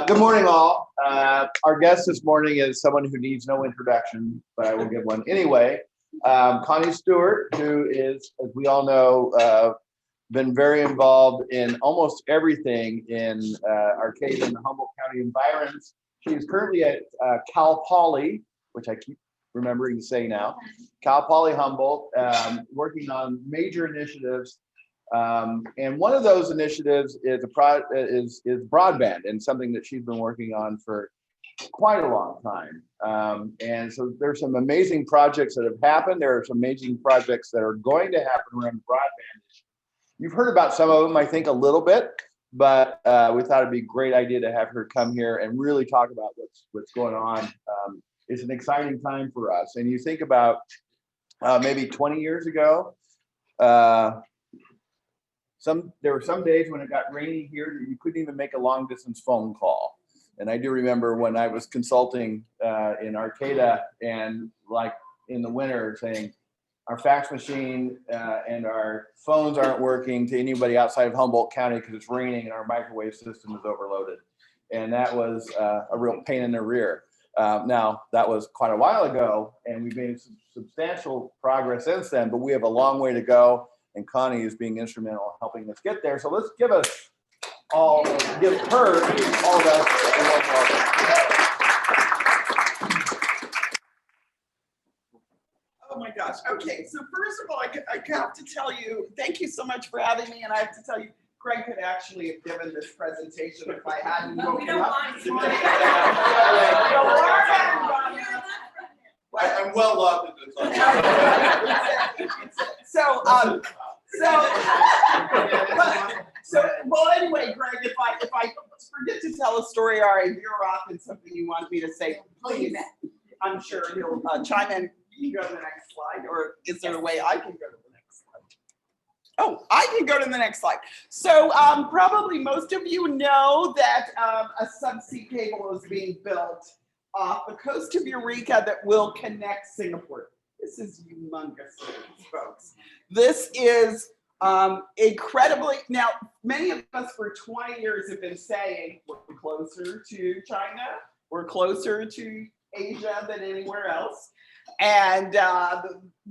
Good morning, all. Our guest this morning is someone who needs no introduction, but I will give one anyway. Connie Stewart, who is, as we all know, been very involved in almost everything in Arcata and the Humboldt County environs. She is currently at Cal Poly, which I keep remembering to say now, Cal Poly Humboldt, working on major initiatives. And one of those initiatives is broadband, and something that she's been working on for quite a long time. And so there's some amazing projects that have happened. There are some amazing projects that are going to happen around broadband. You've heard about some of them, I think, a little bit, but we thought it'd be a great idea to have her come here and really talk about what's going on. It's an exciting time for us. And you think about maybe 20 years ago, there were some days when it got rainy here that you couldn't even make a long distance phone call. And I do remember when I was consulting in Arcata and like in the winter saying our fax machine and our phones aren't working to anybody outside of Humboldt County because it's raining and our microwave system is overloaded. And that was a real pain in the rear. Now, that was quite a while ago, and we've made some substantial progress since then, but we have a long way to go. And Connie is being instrumental in helping us get there. So let's give her all of us a warm welcome. Oh my gosh. Okay. So first of all, I have to tell you, thank you so much for having me. And I have to tell you, Greg could actually have given this presentation if I hadn't. No, we don't want to. I'm well loved in this. Well, anyway, Greg, if I forget to tell a story or I veer off in something you want me to say, please, I'm sure he'll chime in. You can go to the next slide, or is there a way I can go to the next slide? Oh, I can go to the next slide. So probably most of you know that a subsea cable is being built off the coast of Eureka that will connect Singapore. This is humongous, folks. This is incredibly, now many of us for 20 years have been saying we're closer to China, we're closer to Asia than anywhere else. And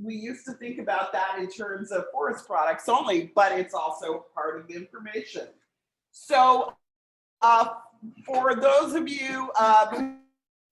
we used to think about that in terms of forest products only, but it's also part of the information. So for those of you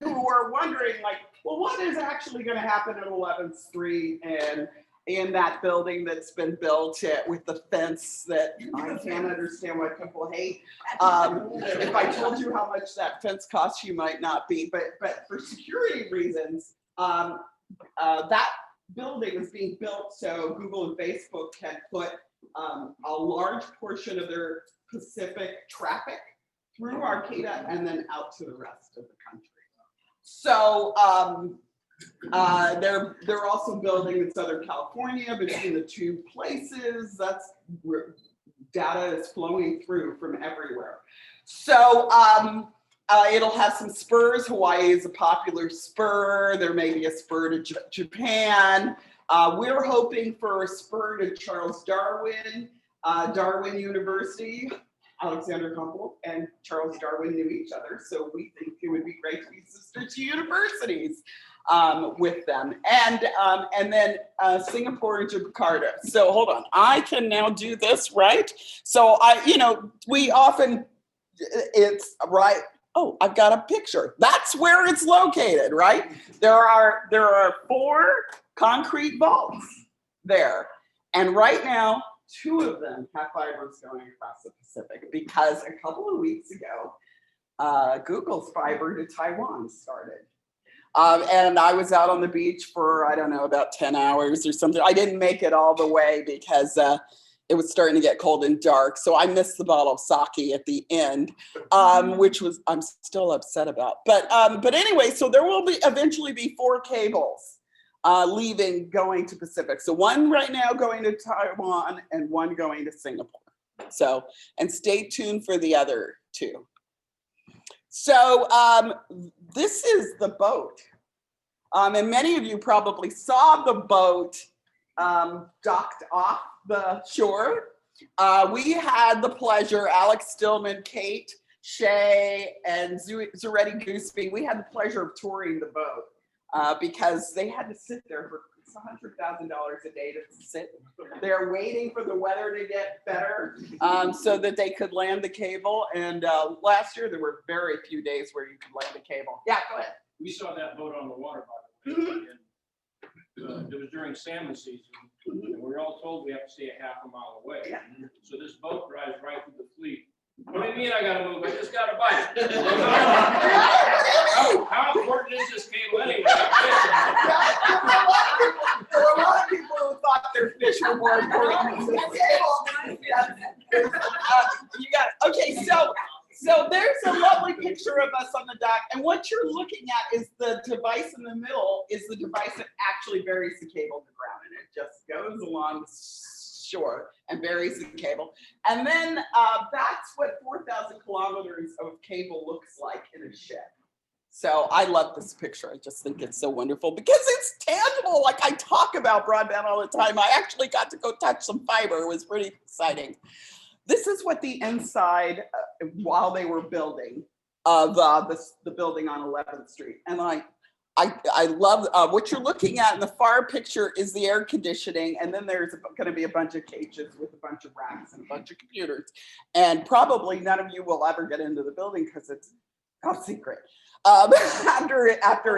who are wondering, like, well, what is actually going to happen at 11th Street and in that building that's been built with the fence that I can't understand why people hate. If I told you how much that fence costs, you might not be, but for security reasons, that building is being built so Google and Facebook can put a large portion of their Pacific traffic through Arcata and then out to the rest of the country. So they're also building in Southern California between the two places. That's where data is flowing through from everywhere. So it'll have some spurs. Hawaii is a popular spur. There may be a spur to Japan. We're hoping for a spur to Charles Darwin, Darwin University. Alexander Humboldt and Charles Darwin knew each other, so we think it would be great to be sister to universities with them, and then Singapore and Jakarta. So hold on, I can now do this, right? So we often, it's right. Oh, I've got a picture. That's where it's located, right? There are 4 concrete vaults there, and right now 2 of them have fibers going across the Pacific because a couple of weeks ago, Google's fiber to Taiwan started. And I was out on the beach for, I don't know, about 10 hours or something. I didn't make it all the way because it was starting to get cold and dark. So I missed the bottle of sake at the end, which was, I'm still upset about. But anyway, so there will eventually be 4 cables leaving, going to Pacific. So 1 right now going to Taiwan and 1 going to Singapore. So, and stay tuned for the other 2. So this is the boat. And many of you probably saw the boat docked off the shore. We had the pleasure, Alex Stillman, Kate, Shay and Zuretti Gooseby, we had the pleasure of touring the boat because they had to sit there for $100,000 a day to sit there waiting for the weather to get better so that they could land the cable. And last year there were very few days where you could land a cable. Yeah, go ahead. We saw that boat on the water, by the way. And, it was during salmon season, and we were all told we have to stay a half a mile away. Yeah. So this boat drives right through the fleet. What do you mean I gotta move? I just got a bite. How important is this cable anyway? There were a lot of people who thought their fish were more important than the cable. You got it. Okay, so there's a lovely picture of us on the dock, and what you're looking at is the device in the middle is the device that actually buries the cable in the ground, and it just goes along the shore and buries the cable. And then that's what 4,000 kilometers of cable looks like in a ship. So I love this picture. I just think it's so wonderful because it's tangible. Like I talk about broadband all the time. I actually got to go touch some fiber. It was pretty exciting. This is what the inside, while they were building, of the building on 11th Street. And I love what you're looking at in the far picture is the air conditioning. And then there's going to be a bunch of cages with a bunch of racks and a bunch of computers. And probably none of you will ever get into the building because it's top secret. After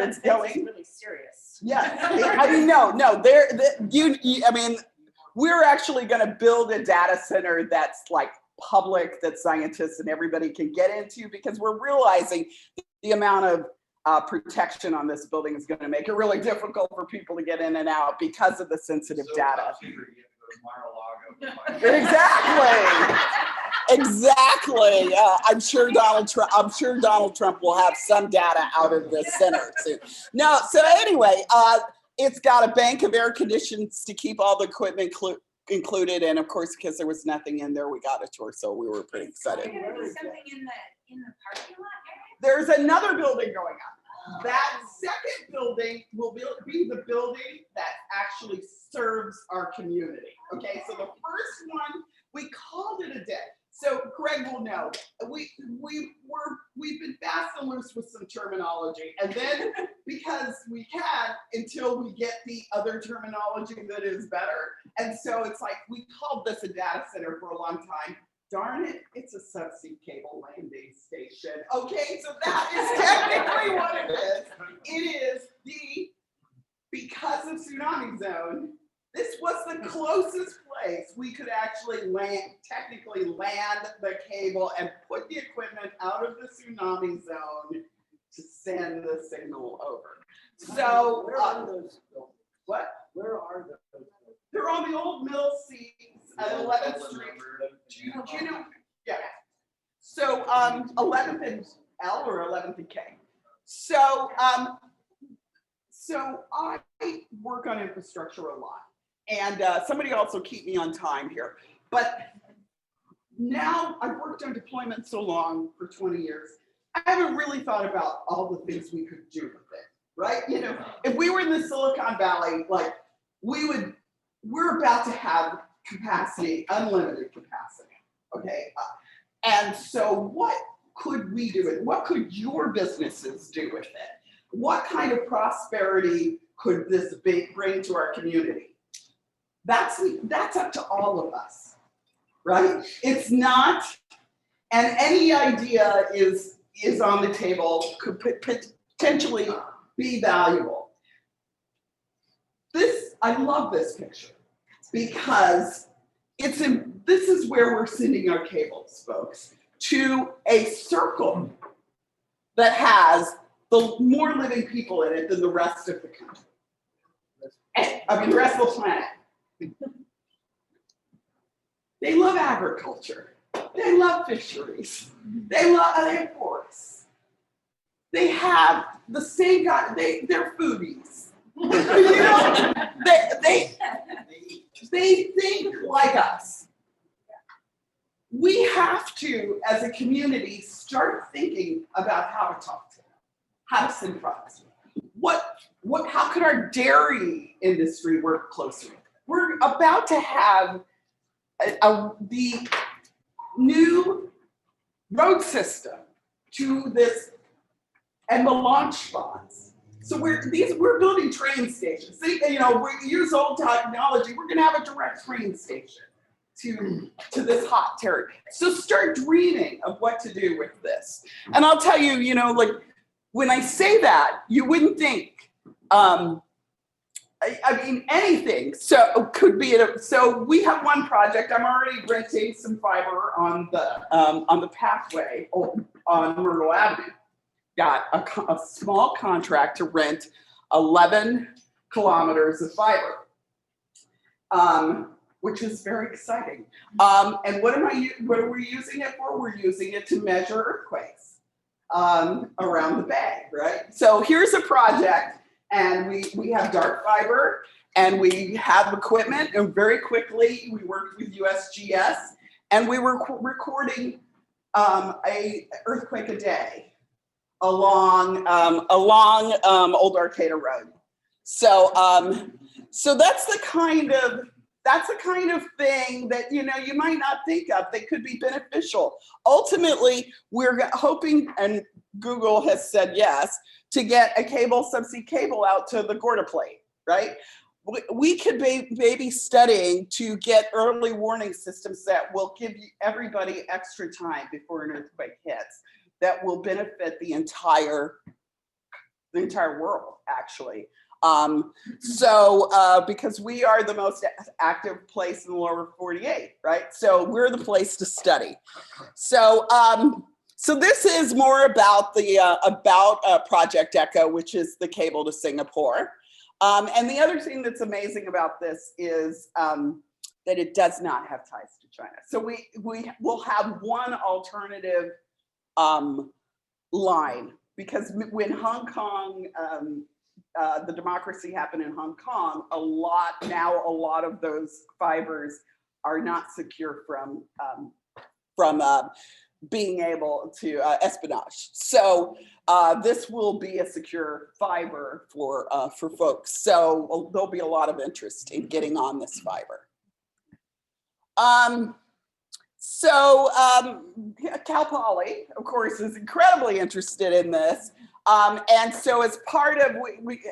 it's going. Really serious. Yeah, I mean, no, I mean, we're actually going to build a data center that's like public, that scientists and everybody can get into, because we're realizing the amount of protection on this building is going to make it really difficult for people to get in and out because of the sensitive data. Exactly. Exactly. I'm sure Donald Trump will have some data out of this center soon. No. So anyway, it's got a bank of air conditions to keep all the equipment included, and of course, because there was nothing in there, we got a tour, so we were pretty excited. Is there gonna be something in the parking lot area? There's another building going on. That second building will be the building that actually serves our community. Okay, so the first one, we called it a day. So Greg will know, we've been fast and loose with some terminology, and then because we can until we get the other terminology that is better. And so it's like, we called this a data center for a long time. Darn it, it's a subsea cable landing station. Okay, so that is technically what it is. It is because of tsunami zone, this was the closest place we could actually technically land the cable and put the equipment out of the tsunami zone to send the signal over. So, where are those buildings? What? Where are those? They're on the old mill seats at 11th Street. Do you know? Yeah. So 11th and L or 11th and K. So I work on infrastructure a lot. And somebody also keep me on time here. But now I've worked on deployment so long, for 20 years, I haven't really thought about all the things we could do with it, right? You know, if we were in the Silicon Valley, like we're about to have capacity, unlimited capacity, okay? And so what could we do with it? What could your businesses do with it? What kind of prosperity could this bring to our community? That's up to all of us, right? It's not, and any idea is on the table, could potentially be valuable. I love this picture because this is where we're sending our cables, folks, to a circle that has more living people in it than the rest of the country. I mean, the rest of the planet. They love agriculture. They love fisheries. They have forests. They have the same guy. They're foodies. You know, they think like us. We have to, as a community, start thinking about how to talk to them, how to send products. How could our dairy industry work closer? We're about to have the new road system to this and the launch spots. So we're building train stations. See, we're years old technology. We're gonna have a direct train station to this hot territory. So start dreaming of what to do with this. And I'll tell you, like when I say that, you wouldn't think. I mean, anything. So could be so we have one project. I'm already renting some fiber on the pathway on Myrtle Avenue. Got a small contract to rent 11 kilometers of fiber, which is very exciting. And what are we using it for? We're using it to measure earthquakes around the bay, right? So here's a project. And we have dark fiber and we have equipment, and very quickly we worked with USGS and we were recording a earthquake a day along Old Arcata Road. So that's the kind of thing that you might not think of that could be beneficial. Ultimately, we're hoping, and Google has said yes, to get a subsea cable out to the Gorda Plate, right? We could maybe studying to get early warning systems that will give everybody extra time before an earthquake hits, that will benefit the entire world, actually. Because we are the most active place in the lower 48, right? So we're the place to study. So this is more about Project Echo, which is the cable to Singapore. And the other thing that's amazing about this is that it does not have ties to China. So we will have one alternative line, because when Hong Kong, the democracy happened in Hong Kong, a lot of those fibers are not secure from being able to espionage. So this will be a secure fiber for folks. So there'll be a lot of interest in getting on this fiber. Cal Poly, of course, is incredibly interested in this. And so as part of,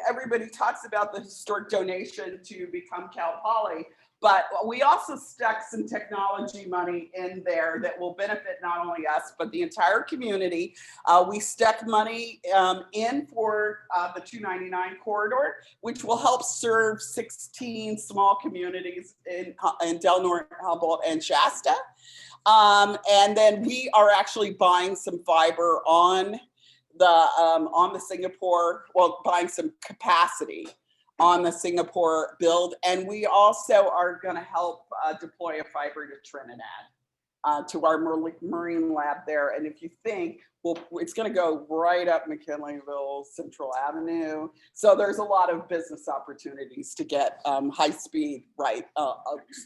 everybody talks about the historic donation to become Cal Poly, but we also stuck some technology money in there that will benefit not only us, but the entire community. We stuck money in for the 299 corridor, which will help serve 16 small communities in Del Norte, Humboldt, and Shasta. And then we are actually buying some fiber on the Singapore, buying some capacity on the Singapore build. And we also are going to help deploy a fiber to Trinidad, to our marine lab there. And if you think, it's going to go right up McKinleyville, Central Avenue. So there's a lot of business opportunities to get high speed right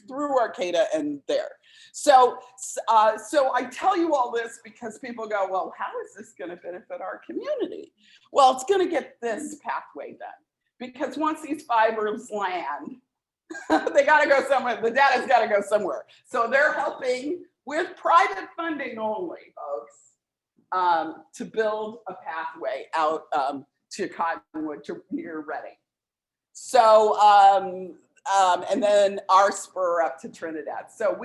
through Arcata and there. So I tell you all this because people go, well, how is this going to benefit our community? Well, it's going to get this pathway done. Because once these fibers land, they got to go somewhere. The data's got to go somewhere. So they're helping with private funding only, folks, to build a pathway out to Cottonwood, to near Reading. So, and then our spur up to Trinidad. So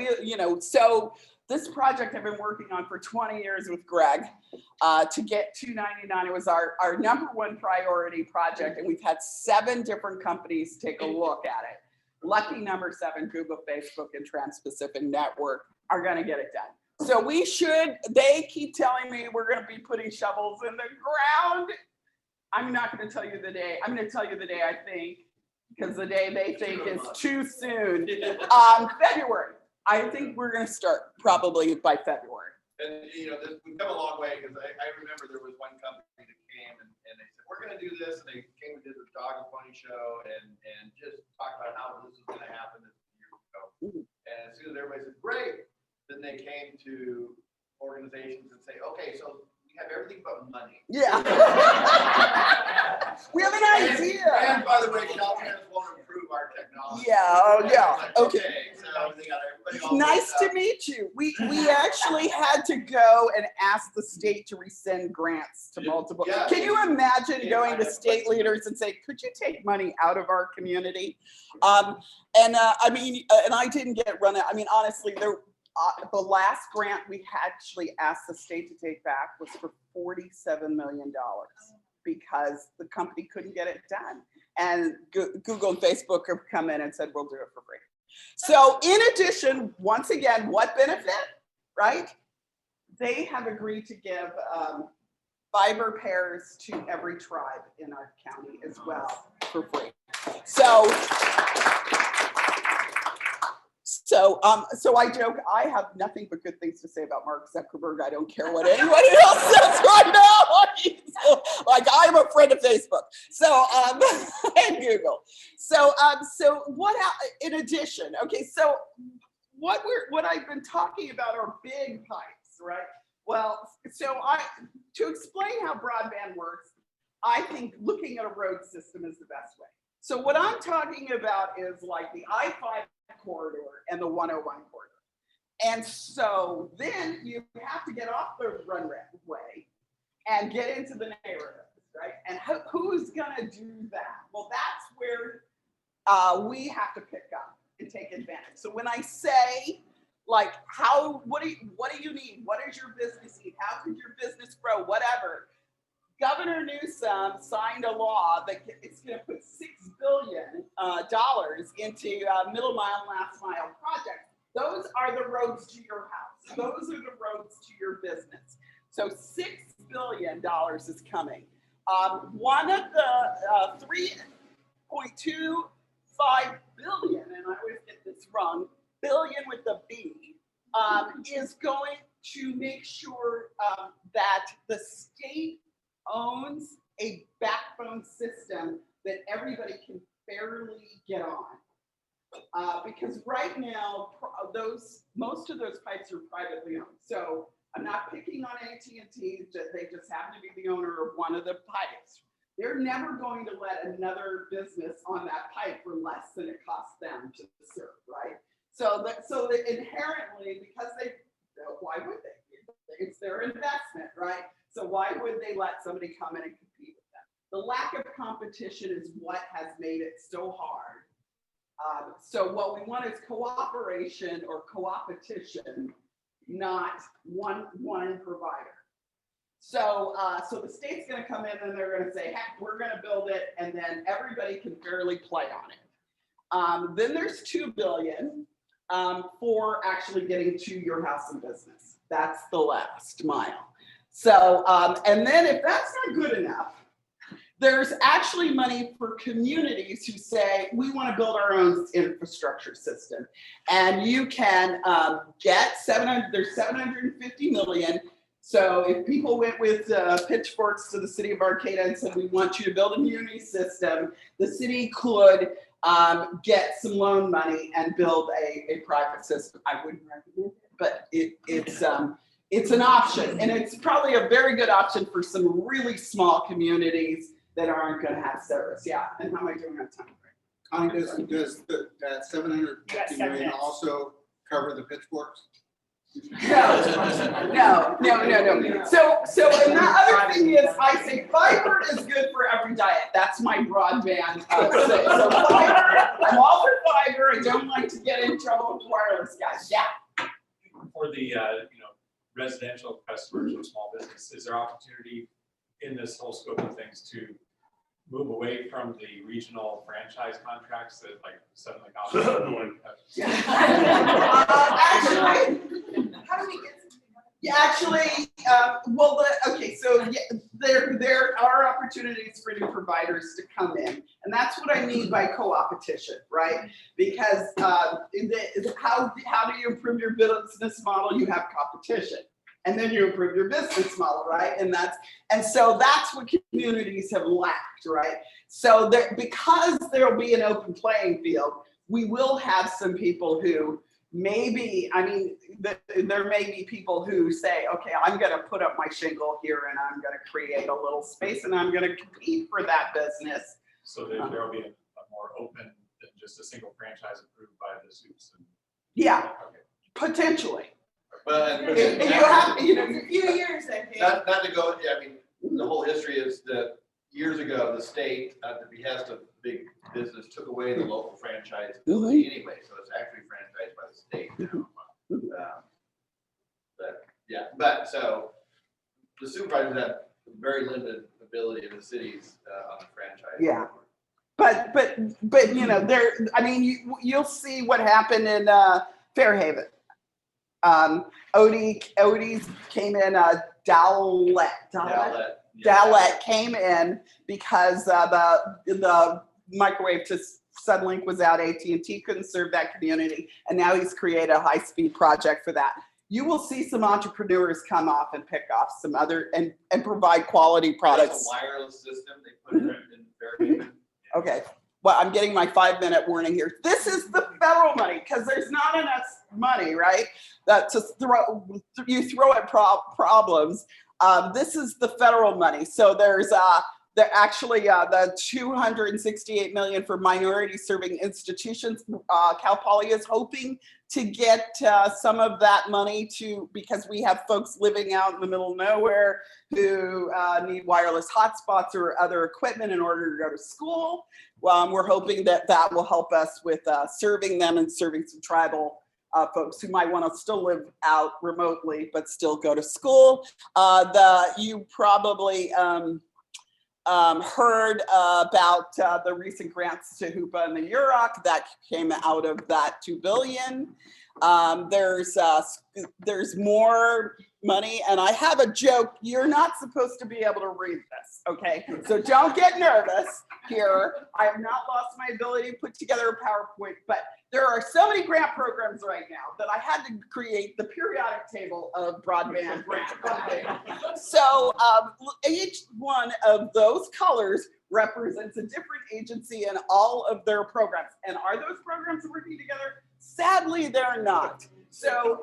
so this project I've been working on for 20 years with Greg to get 299. It was our #1 priority project, and we've had 7 different companies take a look at it. Lucky number 7, Google, Facebook, and Trans-Pacific Network are going to get it done. So they keep telling me we're going to be putting shovels in the ground. I'm not going to tell you the day. I'm going to tell you the day I think, because the day they think is too soon. February. I think we're going to start probably by February. And we've come a long way, because I remember there was one company that came and they said, we're going to do this. And they came and did the dog and pony show and just talked about how this is going to happen this year ago. Mm-hmm. And as soon as everybody said, great, then they came to organizations and say, okay, so we have everything but money. Yeah. We have an idea. And by the way, Caltrans won't improve our technology. Yeah. Oh, yeah. Like, Okay. So they got everybody all Nice worked to meet you. We actually had to go and ask the state to rescind grants to multiple. Yeah. Can you imagine Yeah, going I to know. state leaders and say, could you take money out of our community? I mean, and I didn't get run out. I mean, honestly, the last grant we actually asked the state to take back was for $47 million because the company couldn't get it done. And Google and Facebook have come in and said, we'll do it for free. So in addition, once again, what benefit, right? They have agreed to give fiber pairs to every tribe in our county as well for free. So I joke, I have nothing but good things to say about Mark Zuckerberg. I don't care what anyone else says right now. Like, I'm a friend of Facebook. So, and Google. So what, in addition, okay, so what I've been talking about are big pipes, right? Well, to explain how broadband works, I think looking at a road system is the best way. So what I'm talking about is like the I-5 corridor and the 101 corridor. And so then you have to get off the runway and get into the neighborhoods, right? And who's gonna do that? Well, that's where we have to pick up and take advantage. So when I say, like, what do you need? What does your business need? How could your business grow? Whatever. Governor Newsom signed a law that it's going to put $6 billion into middle mile, last mile projects. Those are the roads to your house. Those are the roads to your business. So $6 billion is coming. One of the 3.25 billion, and I always get this wrong, billion with the B, is going to make sure that the state owns a backbone system that everybody can fairly get on. Because right now, most of those pipes are privately owned. So I'm not picking on AT&T, they just happen to be the owner of one of the pipes. They're never going to let another business on that pipe for less than it costs them to serve, right? So that inherently, because why would they? It's their investment, right? So why would they let somebody come in and compete with them? The lack of competition is what has made it so hard. So what we want is cooperation or co-opetition, not one provider. So the state's going to come in and they're going to say, heck, we're going to build it, and then everybody can fairly play on it. Then there's $2 billion for actually getting to your house and business. That's the last mile. So, and then if that's not good enough, there's actually money for communities who say, we want to build our own infrastructure system. And you can get there's $750 million. So if people went with pitchforks to the city of Arcata and said, we want you to build a community system, the city could get some loan money and build a private system. I wouldn't recommend it, but it's an option, and it's probably a very good option for some really small communities that aren't going to have service. Yeah, and how am I doing on time? Connie, does that 750 million also cover the pitchforks? No. So and the other thing is, I say fiber is good for every diet. That's my broadband say. So fiber, I'm all for fiber. I don't like to get in trouble with wireless guys. Yeah. For the residential customers or small business, is there opportunity in this whole scope of things to move away from the regional franchise contracts that like suddenly got Actually, how do we get? Yeah, actually, there are opportunities for new providers to come in, and that's what I mean by co-opetition, right? Because how do you improve your business model? You have competition, and then you improve your business model, right? And so that's what communities have lacked, right? So because there will be an open playing field, we will have some people who maybe, there may be people who say, okay, I'm going to put up my shingle here and I'm going to create a little space and I'm going to compete for that business. So there will be a more open than just a single franchise approved by the suits. Yeah. Okay. Potentially. But You have, you know, A few years, I think. not to go, yeah, I mean, the whole history is that years ago, the state, at the behest of big business, took away the local franchise ability anyway, so it's actually franchised by the state now. But, yeah, but so the supervisors have very limited ability in the cities on the franchise. Yeah. But you know, I mean, you'll see what happened in Fairhaven. Odie's came in, Dowlett came in because the microwave to Suddenlink was out. AT&T couldn't serve that community, and now he's created a high-speed project for that. You will see some entrepreneurs come off and pick off some other and provide quality products. There's a wireless system they put in Fairhaven. Okay, well, I'm getting my 5-minute warning here. This is the federal money because there's not enough money, right? That to throw at problems. This is the federal money. So there's the 268 million for minority serving institutions. Cal Poly is hoping to get some of that money because we have folks living out in the middle of nowhere who need wireless hotspots or other equipment in order to go to school. We're hoping that will help us with serving them and serving some tribal folks who might want to still live out remotely but still go to school. You probably heard about the recent grants to HOOPA and the UROC that came out of that $2 billion. There's more money, and I have a joke. You're not supposed to be able to read this, okay? So don't get nervous here. I have not lost my ability to put together a PowerPoint, but there are so many grant programs right now that I had to create the periodic table of broadband grant funding. So each one of those colors represents a different agency and all of their programs. And are those programs working together? Sadly, they're not. So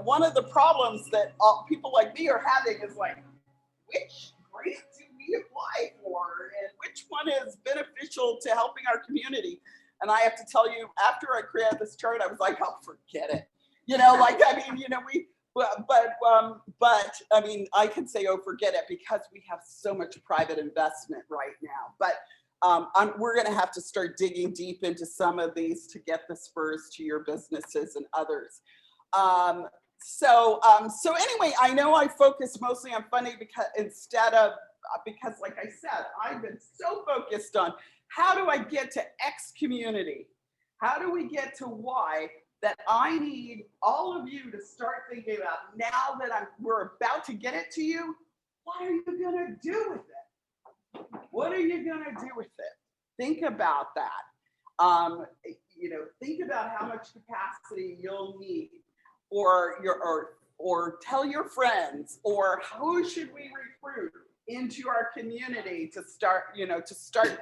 one of the problems that people like me are having is like, which grant do we apply for? And which one is beneficial to helping our community? And I have to tell you, after I created this chart, I was like, oh, forget it. I can say, oh, forget it, because we have so much private investment right now. But we're going to have to start digging deep into some of these to get the spurs to your businesses and others. So anyway, I know I focus mostly on funding because like I said, I've been so focused on how do I get to X community? How do we get to Y? That I need all of you to start thinking about now that we're about to get it to you. What are you going to do with it? What are you going to do with it? Think about that. Think about how much capacity you'll need, or tell your friends, or who should we recruit into our community to start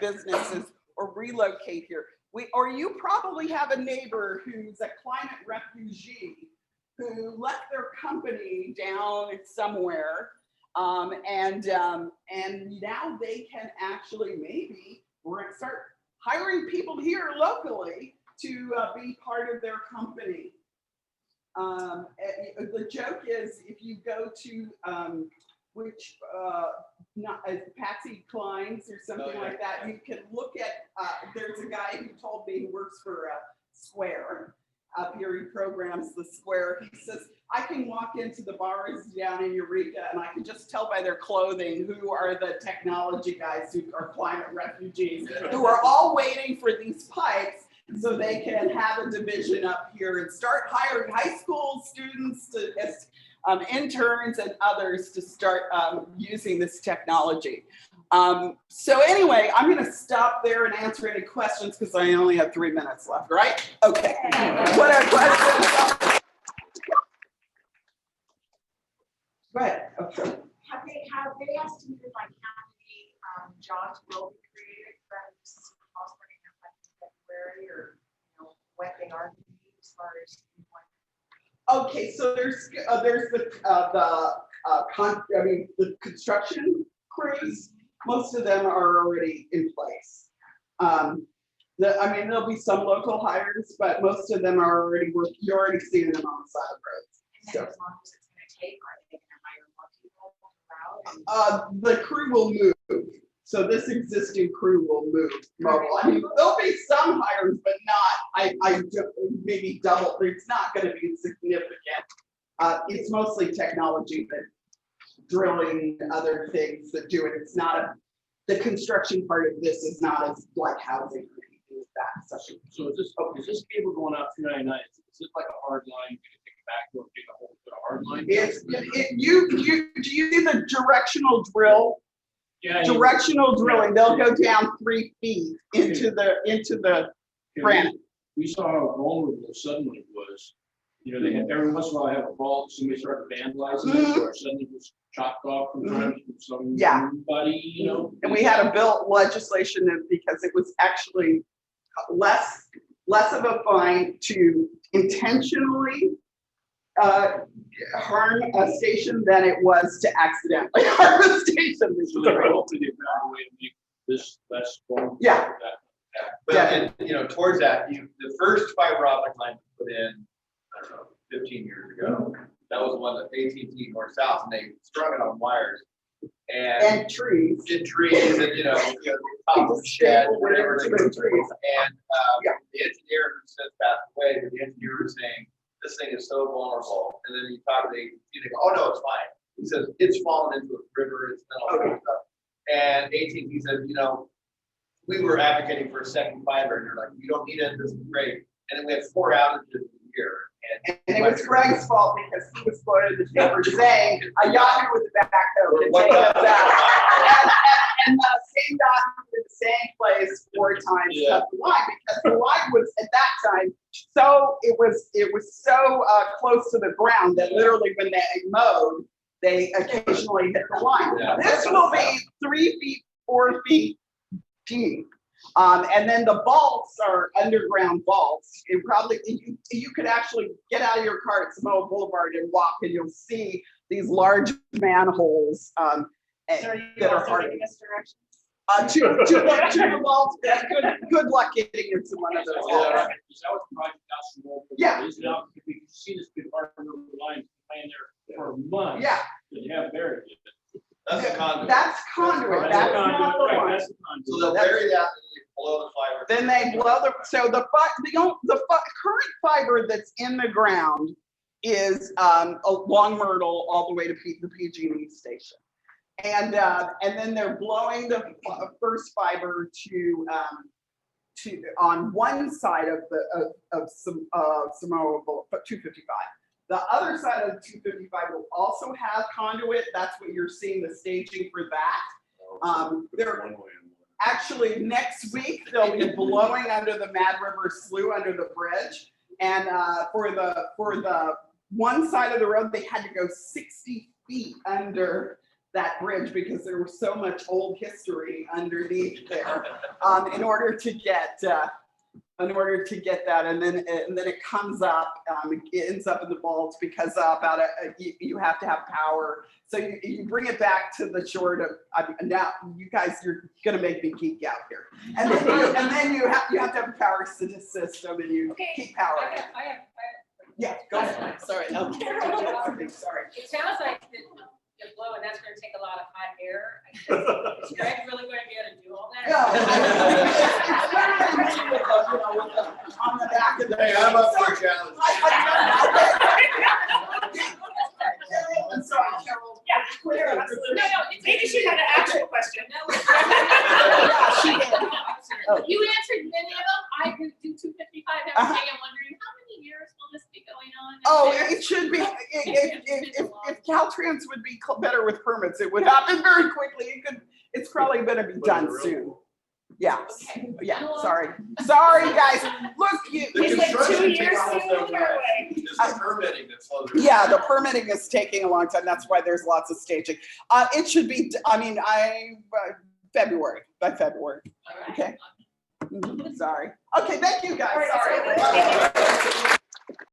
businesses or relocate here. Or you probably have a neighbor who's a climate refugee who left their company down somewhere, and now they can actually we're going to start hiring people here locally to be part of their company. The joke is, if you go to Patsy Klein's or something like that, you can look at, there's a guy who told me, who works for Square up here, he programs the Square. He says, I can walk into the bars down in Eureka and I can just tell by their clothing who are the technology guys who are climate refugees, who are all waiting for these pipes so they can have a division up here and start hiring high school students to interns and others to start using this technology. So anyway, I'm going to stop there and answer any questions because I only have 3 minutes left, right? Okay. What are questions? Go ahead. Okay. Have they estimated like how many jobs will be created from this offspring in February, or when they are going to be, as far as Okay, so there's the construction crews. Most of them are already in place. I mean, there'll be some local hires, but most of them are already working, you're already seeing them on the side of roads. And then as long as it's gonna take, are they gonna hire more people throughout? The crew will move, so this existing crew will move mobile. I mean, there'll be some hires, but not, maybe double, it's not gonna be significant. It's mostly technology, but drilling, other things that do it, it's not the construction part of this is not as like housing or anything like that, such a. So is this cable going out 299? Is it like a hard line? You can take it back or take a whole, put a hard line? Do you see the directional drill? Yeah. Directional drilling, they'll go down 3 feet into the granite. We saw how vulnerable suddenly it was. You know, they had, every once in a while, I have a vault, somebody started vandalizing it, or suddenly it was chopped off from some Yeah. buddy, you know? And we had a bill legislation that because it was actually less of a fine to intentionally harm a station than it was to accidentally harm a station. So they hopefully they found a way to make this less vulnerable. Yeah. But, and, you know, towards that, the first fiber optic line put in, I don't know, 15 years ago. That was the one that AT&T north south, and they strung it on wires. And trees. did trees and, top of the shed, whatever. They could do. And the engineer who since passed away, but the engineer was saying, this thing is so vulnerable. And then you talk to the AT&T, they go, oh, no, it's fine. He says, it's fallen into a river, it's done all that stuff. And AT&T said, we were advocating for a second fiber, and they're like, you don't need it, this is great. And then we had 4 outages a year. And it was Greg's fault because he was quoted in the paper saying, a Yahoo with the backhoe can take us out. And the same Yahoo in the same place 4 times cut the line because the line was at that time, so it was so close to the ground that literally when they mowed, they occasionally hit the line. Yeah. This will be 3 feet, 4 feet deep. And then the vaults are underground vaults. It probably, you could actually get out of your car at Samoa Boulevard and walk and you'll see these large manholes that are hard. To the vault, good luck getting into one of those. Is that what the project house involved? Yeah. Is now, if you see this big part of the line laying there for months. Yeah. They have buried it. That's a conduit. That's conduit, that's not the Right, one. that's the conduit. So they'll bury that and they blow the fiber. Then they blow the current fiber that's in the ground is along Myrtle all the way to the PG&E station. And then they're blowing the first fiber to on one side of Samoa Boulevard, 255. The other side of 255 will also have conduit. That's what you're seeing the staging for that. They're actually next week they'll be blowing under the Mad River Slough under the bridge, and for the one side of the road they had to go 60 feet under that bridge because there was so much old history underneath there in order to get that, and then it comes up, it ends up in the vaults because you have to have power. So you bring it back to the shore now you guys, you're gonna make me geek out here. And then you have to have a power system and you keep power. I have. Yeah, go ahead. Sorry. Okay. Sorry. It sounds like the blow, and that's gonna take a lot of hot air. Is Greg really gonna be able to do all that? On the back of the. Hey, I'm up for a challenge. I'm sorry, Carol. Yeah. Clear. No, maybe she had an actual question. You answered many of them. I do 255 every day. I'm wondering how many years will this be going on? Oh, it should be, if Caltrans would be better with permits, it would happen very quickly. It's probably gonna be done soon. Yeah, Okay. yeah, sorry, guys, look, The It's like 2 construction years takes soon, almost no your time. way. It's the permitting that's slow. yeah, the permitting is taking a long time, that's why there's lots of staging. It should be, February, by February, All right. okay? Sorry, okay, thank you guys, All right, sorry. that's all right.